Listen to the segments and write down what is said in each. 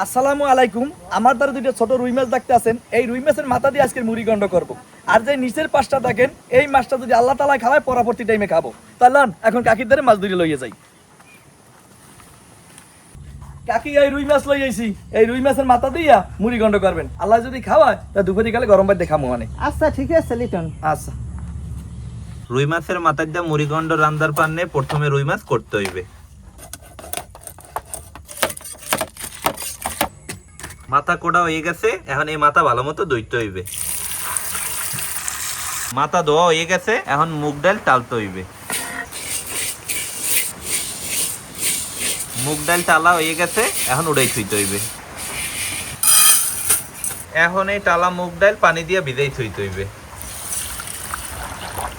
আসসালামু আলাইকুম। আমার দ্বারা দুইটা ছোট রুই মাছ দেখতে আছেন। এই রুই মাছের মাথা দিয়ে আজকে মুড়িগন্ড করব। আর যে নিচের পাশটা দেখেন, এই মাছটা যদি আল্লাহ তাআলা খাওয়ায় পরবর্তী টাইমে খাবো। তাহলে এখন কাকির দ্বারা মাছ ধরে লইয়ে যাই। কাকি, এই রুই মাছ লই আইছি। এই রুই মাছের মাথা দিয়া মুড়িগন্ড করবেন। আল্লাহ যদি খাওয়ায় তা দুপুরে গেলে গরম ভাত দেখামো মানে। আচ্ছা ঠিক আছে লিটন। আচ্ছা। রুই মাছের মাথার দিয়ে মুড়িগন্ড রান্দার পান্নে প্রথমে রুই মাছ করতে হইবে। মাথা কোড়া হয়ে গেছে, এখন এই মাথা ভালো মতো ধুইতে হইবে। মাথা ধোয়া হয়ে গেছে, এখন মুগ ডাল টালতে হইবে। মুগ ডাল টালা হয়ে গেছে, এখন উড়াই থুইতে হইবে। এখন এই টালা মুগ ডাল পানি দিয়ে ভিজাই থুইতে হইবে।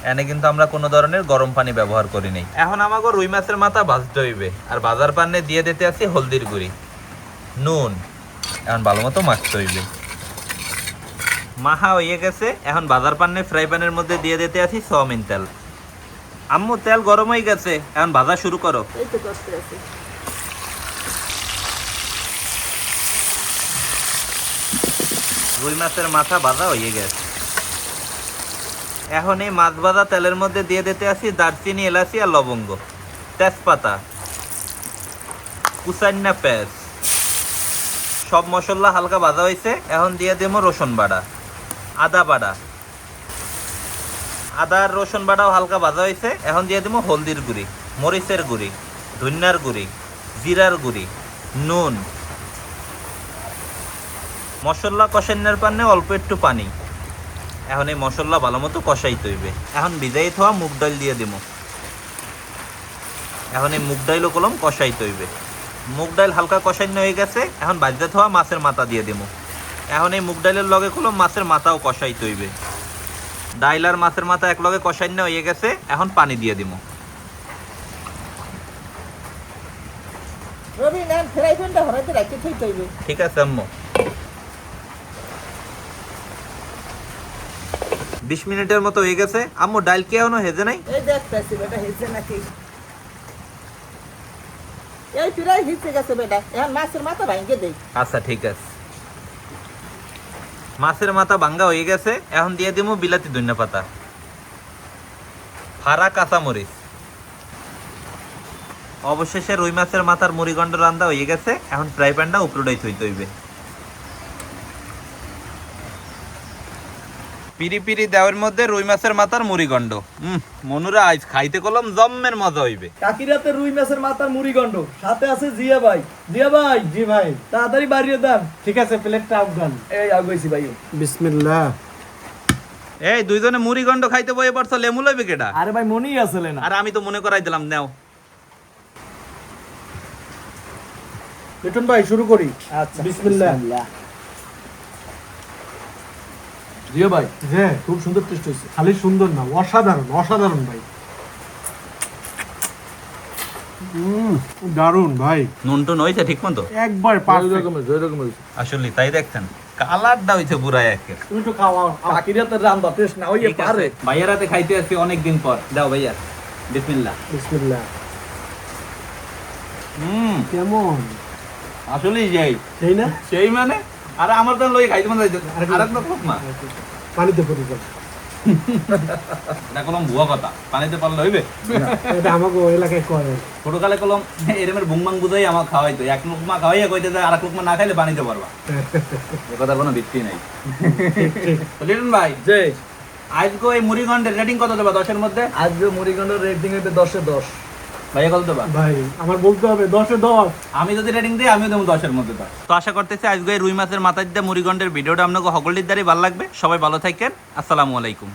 এনে কিন্তু আমরা কোনো ধরনের গরম পানি ব্যবহার করি নাই। এখন আমাকে রুই মাছের মাথা ভাজতে হইবে, আর বাজার পান্নে দিয়ে দিতে আছি হলদির গুঁড়ি, নুন। এখন ভালো মতো মাখতে হইবে। মাখা হয়ে গেছে, এখন বাজার পান্নে ফ্রাই প্যানের মধ্যে দিয়ে দিতে আছি সয়াবিন তেল। আম্মু, তেল গরম হয়ে গেছে, এখন ভাজা শুরু করো। এই তো করতে আছি। রুই মাছের মাথা ভাজা হয়ে গেছে। এখন এই মাছ ভাজা তেলের মধ্যে দিয়ে দিতে আছি দারচিনি, এলাচি আর লবঙ্গ, তেজপাতা, কুচান্না পেঁয়াজ। সব মশলা হালকা ভাজা হয়েছে, এখন দিয়ে দেব রসুন বাটা, আদা বাটা। আদা আর রসুন বাটাও হালকা ভাজা হয়েছে, এখন দিয়ে দেবো হলদির গুঁড়ি, মরিচের গুঁড়ি, ধনিয়ার গুঁড়ি, জিরার গুঁড়ি, নুন। মশলা কষানোর পান্নে অল্প একটু পানি। এখন এই মশলা ভালো মতো কষাইতে হইবে। এখন ভিজাই থোয়া মুগ ডাল দিয়ে দিব। এখন এই মুগ ডাইলও কলম কষাইতে হইবে। মুগ ডাল হালকা কষাইনো হয়ে গেছে, এখন বাজতে থোয়া মাছের মাথা দিয়ে দিব। এখন এই মুগ ডালের লগে কলম মাছের মাথাও কষাইতে হইবে। ডাইল আর মাছের মাথা এক লগে কষাইনো হয়ে গেছে, এখন পানি দিয়ে দিব। রবি নেন ফ্রাই প্যানটা হরাইতে রাখতে থইতে হইবে। ঠিক আছে আম্মু। 20 মিনিটের মতো হয়ে গেছে। আম্মু, ডাল কি এখনো হেজে নাই? এই দেখতেছি বেটা হিসে নাকি। এই প্রায় হিসে গেছে বেটা, এখন মাছের মাথা ভাঙে দেই। আচ্ছা ঠিক আছে। মাছের মাথা ভাঙ্গা হয়ে গেছে, এখন দিয়ে দিব বিলাতি ধনিয়া পাতা, ফাড়া কাঁচামরিচ। অবশেষে রুই মাছের মাথার মুড়িগন্ড রান্দা হয়ে গেছে, এখন ফ্রাই প্যানটা উপরটাই থইতে হইবে। পিরি পিরি দেওয়ার মধ্যে রুই মাছের মাথার মুড়িগন্ড। মনুরা আজ খাইতে কলম জম্মের মজা হইবে। কাকির হাতে রুই মাছের মাথার মুড়িগন্ড, সাথে আছে জিয়া ভাই। জিয়া ভাই। জি ভাই। তাড়াতাড়ি বাড়িয়ে দেন। ঠিক আছে, প্লেটটা আফগান। এই আগাইছি ভাই। বিসমিল্লাহ। এই দুইজনে মুড়িগন্ড খাইতে বয়ে পড়ছো, লেমু লইবে কেডা? আরে ভাই মনেই আসলে না। আর আমি তো মনে করাই দিলাম, নাও। লিটন ভাই শুরু করি। আচ্ছা বিসমিল্লাহ। জিয়া ভাই, যে খুব সুন্দর টেস্ট হয়েছে। খালি সুন্দর না, অসাধারণ অসাধারণ ভাই। দারুন ভাই, নুন টুন হয়েছে ঠিক মতো? একবার পারফেক্ট। আসলে তাই দেখছেন, কালারটা হইছে পুরা একের। তুমি তো খাওয়াও। কাকির হাতে রান্না টেস্ট না হইয়ে পারে। ভাইয়ার হাতে খাইতে আসছি অনেকদিন পর। দাও ভাইয়া, বিসমিল্লাহ। বিসমিল্লাহ। কেমন? আসলেই যাই সেই না? সেই মানে, আরে আমার তো লই খাইতে মন যাইতো। আরেকটা খুব মা পানিতে পড়ে যাও। এটা কলম ভুয়া কথা, পানিতে পারলে হইবে? এটা আমাকে ওই এলাকায় করে। ছোটকালে কলম এরমের বুংবাং বুঝাই আমাকে খাওয়াইতো। এক লুকমা খাওয়াইয়া কইতে যায়, আরেক লুকমা না খাইলে পানিতে পারবা। এ কথার কোনো ভিত্তি নাই। তো লিটন ভাই, যে আজকে এই মুড়িগন্ডের রেটিং কত দেবা 10-এর মধ্যে? আজকে মুড়িগন্ডের রেটিং হইবে 10-এ 10। ভাইয়া কত দেবা? ভাই আমার বলতে হবে 10-এ 10। আমি যদি রেটিং দিই, আমিও দেবো 10-এর মধ্যে 10। তো আশা করতেছি আজকে এই রুই মাছের মাথার দিয়ে মুড়িগন্ডের ভিডিওটা আপনাকে সকলের দ্বারাই ভালো লাগবে। সবাই ভালো থাকেন। আসসালামু আলাইকুম।